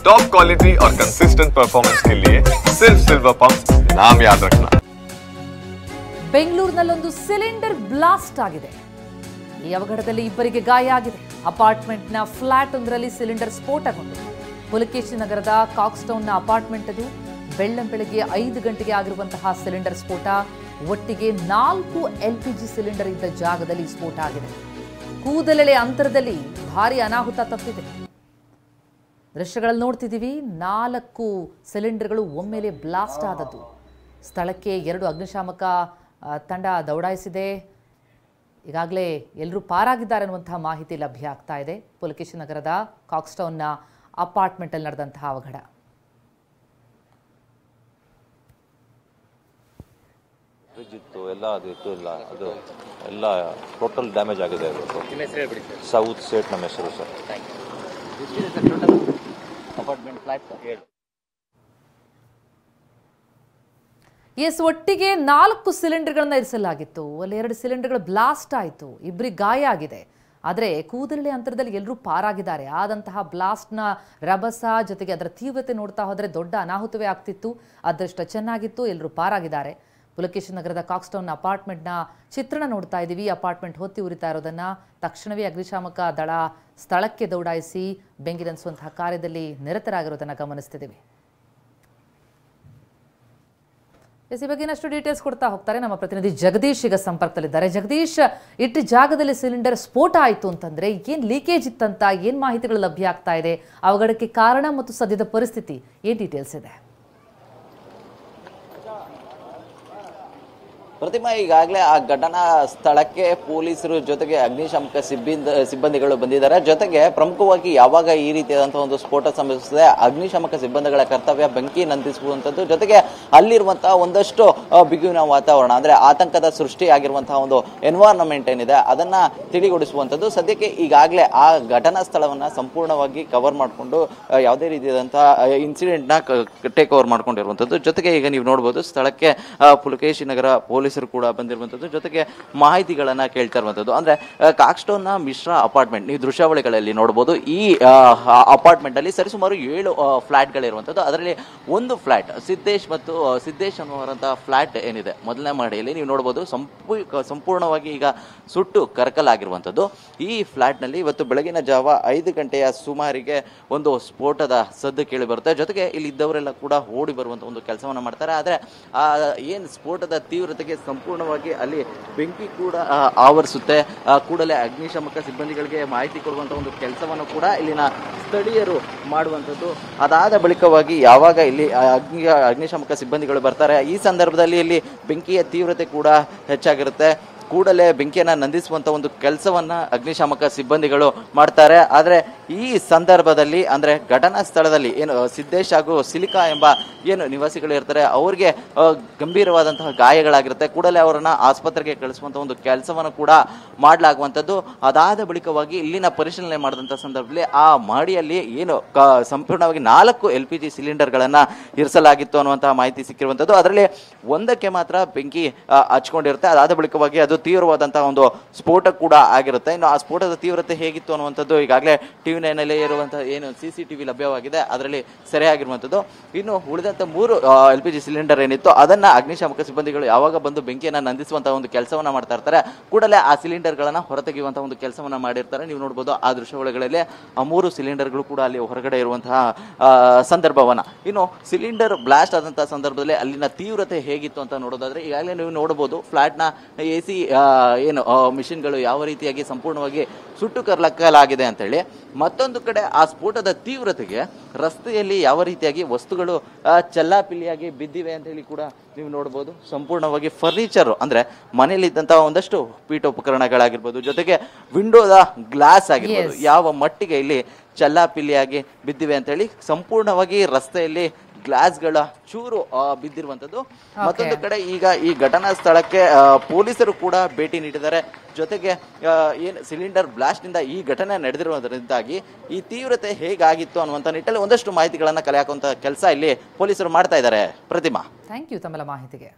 Top quality और consistent performance के लिए सिर्फ सिल्वर पंप नाम याद रखना। ಬೆಂಗಳೂರಿನಲ್ಲೊಂದು ಸಿಲಿಂಡರ್ ಬ್ಲಾಸ್ಟ್ ಆಗಿದೆ. ಈ ಅವಘಡದಲ್ಲಿ ಇಬ್ಬರಿಗೆ ಗಾಯ ಆಗಿದೆ. ಅಪಾರ್ಟ್ಮೆಂಟ್ನ ಫ್ಲಾಟ್ ಒಂದರಲ್ಲಿ ಸಿಲಿಂಡರ್ ಸ್ಫೋಟಗೊಂಡಿದೆ. ಪುಲಕೇಶಿ ನಗರದ ಕಾಕ್ಸ್ಟೌನ್ನ ಅಪಾರ್ಟ್ಮೆಂಟ್ ಅದು. ಬೆಳ್ಳಂಬೆಳಗ್ಗೆ 5 ಗಂಟೆಗೆ ಆಗಿರುವಂತಹ ಸಿಲಿಂಡರ್ ಸ್ಫೋಟ. ಒಟ್ಟಿಗೆ 4 LPG ಸಿಲಿಂಡರ್ ಇದ್ದ ಜಾಗದಲ್ಲಿ ಸ್ಫೋಟ ಆಗಿದೆ. ಕೂದಲೆಳೆ ಅಂತರದಲ್ಲಿ ಭಾರಿ ಅನಾಹುತ ತಪ್ಪಿದೆ. ದೃಶ್ಯಗಳಲ್ಲಿ ನೋಡ್ತಿದ್ದೀವಿ, 4 ಸಿಲಿಂಡರ್ಗಳು ಒಮ್ಮೆಲೆ ಬ್ಲಾಸ್ಟ್ ಆದದ್ದು. ಸ್ಥಳಕ್ಕೆ 2 ಅಗ್ನಿಶಾಮಕ ತಂಡ ದೌಡಾಯಿಸಿದೆ. ಈಗಾಗಲೇ ಎಲ್ಲರೂ ಪಾರಾಗಿದ್ದಾರೆ ಅನ್ನುವಂತಹ ಮಾಹಿತಿ ಲಭ್ಯ ಆಗ್ತಾ ಇದೆ. ಪುಲಕೇಶಿ ನಗರದ ಕಾಕ್ಸ್ಟೌನ್ನ ಅಪಾರ್ಟ್ಮೆಂಟಲ್ಲಿ ನಡೆದಂತಹ ಅವಘಡ. ಎಲ್ಲ ಟೋಟಲ್ ಡ್ಯಾಮೇಜ್ ಆಗಿದೆ. ಸೌತ್ ಸ್ಟೇಟ್ ನಮ್ಮ ಹೆಸರು ಸರ್. ಅಪಾರ್ಟ್ಮೆಂಟ್ ಫ್ಲಾಟ್ ಎಸ್, ಒಟ್ಟಿಗೆ 4 ಸಿಲಿಂಡರ್ಗಳನ್ನ ಇರಿಸಲಾಗಿತ್ತು. ಅಲ್ಲಿ 2 ಸಿಲಿಂಡರ್ಗಳು ಬ್ಲಾಸ್ಟ್ ಆಯಿತು. ಇಬ್ಬರಿಗೆ ಗಾಯ ಆಗಿದೆ. ಆದರೆ ಕೂದಲೆಳೆ ಅಂತರದಲ್ಲಿ ಎಲ್ಲರೂ ಪಾರಾಗಿದ್ದಾರೆ. ಆದಂತಹ ಬ್ಲಾಸ್ಟ್ನ ರಭಸ ಜೊತೆಗೆ ಅದರ ತೀವ್ರತೆ ನೋಡ್ತಾ ಹೋದರೆ ದೊಡ್ಡ ಅನಾಹುತವೇ ಆಗ್ತಿತ್ತು. ಅದೃಷ್ಟ ಚೆನ್ನಾಗಿತ್ತು, ಎಲ್ಲರೂ ಪಾರಾಗಿದ್ದಾರೆ. ಪುಲಕೇಶಿ ನಗರದ ಕಾಕ್ಸ್ಟೌನ್ ಅಪಾರ್ಟ್ಮೆಂಟ್ನ ಚಿತ್ರಣ ನೋಡ್ತಾ ಇದ್ದೀವಿ. ಅಪಾರ್ಟ್ಮೆಂಟ್ ಹೊತ್ತಿ ಉರಿತಾ ಇರೋದನ್ನು ತಕ್ಷಣವೇ ಅಗ್ನಿಶಾಮಕ ದಳ ಸ್ಥಳಕ್ಕೆ ದೌಡಾಯಿಸಿ ಬೆಂಕಿ ನಂದಿಸುವಂತಹ ಕಾರ್ಯದಲ್ಲಿ ನಿರತರಾಗಿರೋದನ್ನು ಗಮನಿಸ್ತಿದ್ದೀವಿ. ಈ ಬಗ್ಗೆ ಇನ್ನಷ್ಟು ಡೀಟೇಲ್ಸ್ ಕೊಡ್ತಾ ಹೋಗ್ತಾರೆ ನಮ್ಮ ಪ್ರತಿನಿಧಿ ಜಗದೀಶ್ ಈಗ ಸಂಪರ್ಕದಲ್ಲಿದ್ದಾರೆ. ಜಗದೀಶ್, ಇಟ್ಟು ಜಾಗದಲ್ಲಿ ಸಿಲಿಂಡರ್ ಸ್ಫೋಟ ಆಯಿತು ಅಂತಂದ್ರೆ ಏನ್ ಲೀಕೇಜ್ ಇತ್ತಂತ ಏನ್ ಮಾಹಿತಿಗಳು ಲಭ್ಯ ಆಗ್ತಾ ಇದೆ? ಅವಘಡಕ್ಕೆ ಕಾರಣ ಮತ್ತು ಸದ್ಯದ ಪರಿಸ್ಥಿತಿ ಏನ್ ಡೀಟೇಲ್ಸ್ ಇದೆ? ಪ್ರತಿಮಾ, ಈಗಾಗಲೇ ಆ ಘಟನಾ ಸ್ಥಳಕ್ಕೆ ಪೊಲೀಸರು ಜೊತೆಗೆ ಅಗ್ನಿಶಾಮಕ ಸಿಬ್ಬಂದಿಗಳು ಬಂದಿದ್ದಾರೆ. ಜೊತೆಗೆ ಪ್ರಮುಖವಾಗಿ ಯಾವಾಗ ಈ ರೀತಿಯಾದಂತಹ ಒಂದು ಸ್ಫೋಟ ಸಂಭವಿಸಿದೆ, ಅಗ್ನಿಶಾಮಕ ಸಿಬ್ಬಂದಿಗಳ ಕರ್ತವ್ಯ ಬೆಂಕಿ ನಂದಿಸುವಂಥದ್ದು, ಜೊತೆಗೆ ಅಲ್ಲಿರುವಂತಹ ಒಂದಷ್ಟು ಬಿಗುವಿನ ವಾತಾವರಣ ಅಂದ್ರೆ ಆತಂಕದ ಸೃಷ್ಟಿಯಾಗಿರುವಂತಹ ಒಂದು ಎನ್ವೈರನ್ಮೆಂಟ್ ಏನಿದೆ ಅದನ್ನ ತಿಳಿಗೊಳಿಸುವಂಥದ್ದು. ಸದ್ಯಕ್ಕೆ ಈಗಾಗಲೇ ಆ ಘಟನಾ ಸ್ಥಳವನ್ನ ಸಂಪೂರ್ಣವಾಗಿ ಕವರ್ ಮಾಡಿಕೊಂಡು ಯಾವುದೇ ರೀತಿಯಾದಂತಹ ಇನ್ಸಿಡೆಂಟ್ ನ ಟೇಕ್ ಓವರ್ ಮಾಡ್ಕೊಂಡಿರುವಂಥದ್ದು. ಜೊತೆಗೆ ಈಗ ನೀವು ನೋಡಬಹುದು ಸ್ಥಳಕ್ಕೆ ಪುಲಕೇಶಿ ನಗರ ಪೊಲೀಸರು ಕೂಡ ಬಂದಿರುವಂಥದ್ದು. ಜೊತೆಗೆ ಮಾಹಿತಿಗಳನ್ನ ಕೇಳ್ತಾ ಇರುವಂಥದ್ದು. ಅಂದ್ರೆ ಕಾಕ್ಸ್ಟೌನ್ ನ ಮಿಶ್ರಾ ಅಪಾರ್ಟ್ಮೆಂಟ್ ನೀವು ದೃಶ್ಯಾವಳಿಗಳಲ್ಲಿ ನೋಡಬಹುದು. ಈ ಅಪಾರ್ಟ್ಮೆಂಟ್ ಅಲ್ಲಿ ಸರಿಸುಮಾರು 7 ಫ್ಲಾಟ್ ಗಳಿರುವಂಥದ್ದು. ಅದರಲ್ಲಿ ಒಂದು ಫ್ಲಾಟ್ ಸಿದ್ದೇಶ್ ಅನ್ನುವಂತಹ ಫ್ಲಾಟ್ ಏನಿದೆ ಮೊದಲನೇ ಮಹಡಿಯಲ್ಲಿ ನೀವು ನೋಡಬಹುದು ಸಂಪೂರ್ಣವಾಗಿ ಈಗ ಸುಟ್ಟು ಕರಕಲಾಗಿರುವಂಥದ್ದು. ಈ ಫ್ಲಾಟ್ ನಲ್ಲಿ ಇವತ್ತು ಬೆಳಗಿನ ಜಾವ 5 ಗಂಟೆಯ ಸುಮಾರಿಗೆ ಒಂದು ಸ್ಫೋಟದ ಸದ್ದು ಕೇಳಿ ಬರುತ್ತೆ. ಜೊತೆಗೆ ಇಲ್ಲಿ ಇದ್ದವರೆಲ್ಲ ಕೂಡ ಓಡಿ ಬರುವಂತಹ ಒಂದು ಕೆಲಸವನ್ನ ಮಾಡ್ತಾರೆ. ಆದ್ರೆ ಏನ್ ಸ್ಫೋಟದ ತೀವ್ರತೆಗೆ ಸಂಪೂರ್ಣವಾಗಿ ಅಲ್ಲಿ ಬೆಂಕಿ ಕೂಡ ಆವರಿಸುತ್ತೆ. ಕೂಡಲೇ ಅಗ್ನಿಶಾಮಕ ಸಿಬ್ಬಂದಿಗಳಿಗೆ ಮಾಹಿತಿ ಕೊಡುವಂತಹ ಒಂದು ಕೆಲಸವನ್ನು ಕೂಡ ಇಲ್ಲಿನ ಸ್ಥಳೀಯರು ಮಾಡುವಂಥದ್ದು. ಅದಾದ ಬಳಿಕವಾಗಿ ಯಾವಾಗ ಇಲ್ಲಿ ಅಗ್ನಿಶಾಮಕ ಸಿಬ್ಬಂದಿಗಳು ಬರ್ತಾರೆ, ಈ ಸಂದರ್ಭದಲ್ಲಿ ಇಲ್ಲಿ ಬೆಂಕಿಯ ತೀವ್ರತೆ ಕೂಡ ಹೆಚ್ಚಾಗಿರುತ್ತೆ. ಕೂಡಲೇ ಬೆಂಕಿಯನ್ನು ನಂದಿಸುವಂತ ಒಂದು ಕೆಲಸವನ್ನ ಅಗ್ನಿಶಾಮಕ ಸಿಬ್ಬಂದಿಗಳು ಮಾಡ್ತಾರೆ. ಆದ್ರೆ ಈ ಸಂದರ್ಭದಲ್ಲಿ ಅಂದ್ರೆ ಘಟನಾ ಸ್ಥಳದಲ್ಲಿ ಏನು ಸಿದ್ದೇಶ್ ಹಾಗೂ ಸಿಲಿಕಾ ಎಂಬ ಏನು ನಿವಾಸಿಗಳು ಇರ್ತಾರೆ ಅವ್ರಿಗೆ ಗಂಭೀರವಾದಂತಹ ಗಾಯಗಳಾಗಿರುತ್ತೆ. ಕೂಡಲೇ ಅವರನ್ನ ಆಸ್ಪತ್ರೆಗೆ ಕಳಿಸುವಂತ ಒಂದು ಕೆಲಸವನ್ನು ಕೂಡ ಮಾಡಲಾಗುವಂಥದ್ದು. ಅದಾದ ಬಳಿಕವಾಗಿ ಇಲ್ಲಿನ ಪರಿಶೀಲನೆ ಮಾಡಿದಂತಹ ಸಂದರ್ಭದಲ್ಲಿ ಆ ಮಹಡಿಯಲ್ಲಿ ಏನು ಸಂಪೂರ್ಣವಾಗಿ 4 LPG ಸಿಲಿಂಡರ್ಗಳನ್ನ ಇರಿಸಲಾಗಿತ್ತು ಅನ್ನುವಂತಹ ಮಾಹಿತಿ ಸಿಕ್ಕಿರುವಂತದ್ದು. ಅದರಲ್ಲಿ ಒಂದಕ್ಕೆ ಮಾತ್ರ ಬೆಂಕಿ ಹಚ್ಕೊಂಡಿರುತ್ತೆ. ಅದಾದ ಬಳಿಕವಾಗಿ ಅದು ತೀವ್ರವಾದಂತಹ ಒಂದು ಸ್ಫೋಟ ಕೂಡ ಆಗಿರುತ್ತೆ. ಇನ್ನು ಆ ಸ್ಫೋಟದ ತೀವ್ರತೆ ಹೇಗಿತ್ತು ಅನ್ನುವಂಥದ್ದು ಈಗಾಗಲೇ TV9 ನಲ್ಲಿ ಇರುವಂತಹ ಏನು CCTV ಲಭ್ಯವಾಗಿದೆ ಅದರಲ್ಲಿ ಸೆರೆಯಾಗಿರುವಂಥದ್ದು. ಇನ್ನು ಉಳಿದಂತ 3 LPG ಸಿಲಿಂಡರ್ ಏನಿತ್ತು ಅದನ್ನ ಅಗ್ನಿಶಾಮಕ ಸಿಬ್ಬಂದಿಗಳು ಯಾವಾಗ ಬಂದು ಬೆಂಕಿಯನ್ನ ನಂದಿಸುವಂತಹ ಒಂದು ಕೆಲಸವನ್ನ ಮಾಡ್ತಾ ಇರ್ತಾರೆ, ಕೂಡಲೇ ಆ ಸಿಲಿಂಡರ್ ಗಳನ್ನ ಹೊರತೆಗೆಯುವಂತಹ ಒಂದು ಕೆಲಸವನ್ನ ಮಾಡಿರ್ತಾರೆ. ನೀವು ನೋಡಬಹುದು ಆ ದೃಶ್ಯಾವಳಿಗಳಲ್ಲಿ ಆ 3 ಸಿಲಿಂಡರ್ಗಳು ಕೂಡ ಅಲ್ಲಿ ಹೊರಗಡೆ ಇರುವಂತಹ ಸಂದರ್ಭವನ್ನ. ಇನ್ನು ಸಿಲಿಂಡರ್ ಬ್ಲಾಸ್ಟ್ ಆದಂತಹ ಸಂದರ್ಭದಲ್ಲಿ ಅಲ್ಲಿನ ತೀವ್ರತೆ ಹೇಗಿತ್ತು ಅಂತ ನೋಡೋದಾದ್ರೆ ಈಗಾಗಲೇ ನೀವು ನೋಡಬಹುದು ಫ್ಲಾಟ್ ನ AC ಏನು ಮಿಷಿನ್ಗಳು ಯಾವ ರೀತಿಯಾಗಿ ಸಂಪೂರ್ಣವಾಗಿ ಸುಟ್ಟು ಕರಕಲಾಗಿದೆ ಅಂತ ಹೇಳಿ. ಮತ್ತೊಂದು ಕಡೆ ಆ ಸ್ಫೋಟದ ತೀವ್ರತೆಗೆ ರಸ್ತೆಯಲ್ಲಿ ಯಾವ ರೀತಿಯಾಗಿ ವಸ್ತುಗಳು ಚೆಲ್ಲಾಪಿಲ್ಲಿಯಾಗಿ ಬಿದ್ದಿವೆ ಅಂತ ಹೇಳಿ ಕೂಡ ನೀವು ನೋಡಬಹುದು. ಸಂಪೂರ್ಣವಾಗಿ ಫರ್ನಿಚರ್ ಅಂದ್ರೆ ಮನೆಯಲ್ಲಿದ್ದಂತಹ ಒಂದಷ್ಟು ಪೀಠೋಪಕರಣಗಳಾಗಿರ್ಬೋದು, ಜೊತೆಗೆ ವಿಂಡೋದ ಗ್ಲಾಸ್ ಆಗಿರ್ಬೋದು, ಯಾವ ಮಟ್ಟಿಗೆ ಇಲ್ಲಿ ಚೆಲ್ಲಾಪಿಲ್ಲಿಯಾಗಿ ಬಿದ್ದಿವೆ ಅಂತ ಹೇಳಿ ಸಂಪೂರ್ಣವಾಗಿ ರಸ್ತೆಯಲ್ಲಿ ಗ್ಲಾಸ್ಗಳ ಚೂರು ಬಿದ್ದಿರುವಂತದ್ದು. ಮತ್ತೊಂದು ಕಡೆ ಈಗ ಈ ಘಟನಾ ಸ್ಥಳಕ್ಕೆ ಪೊಲೀಸರು ಕೂಡ ಭೇಟಿ ನೀಡಿದ್ದಾರೆ. ಜೊತೆಗೆ ಏನು ಸಿಲಿಂಡರ್ ಬ್ಲಾಸ್ಟ್ ನಿಂದ ಈ ಘಟನೆ ನಡೆದಿರುವುದರಿಂದಾಗಿ ಈ ತೀವ್ರತೆ ಹೇಗಾಗಿತ್ತು ಅನ್ನುವಂತ ನಿಟ್ಟಲ್ಲಿ ಒಂದಷ್ಟು ಮಾಹಿತಿಗಳನ್ನ ಕಲೆ ಹಾಕುವಂತ ಕೆಲಸ ಇಲ್ಲಿ ಪೊಲೀಸರು ಮಾಡ್ತಾ ಇದ್ದಾರೆ. ಪ್ರತಿಮಾ, ಥ್ಯಾಂಕ್ ಯು ತಮ್ಮೆಲ್ಲ ಮಾಹಿತಿಗೆ.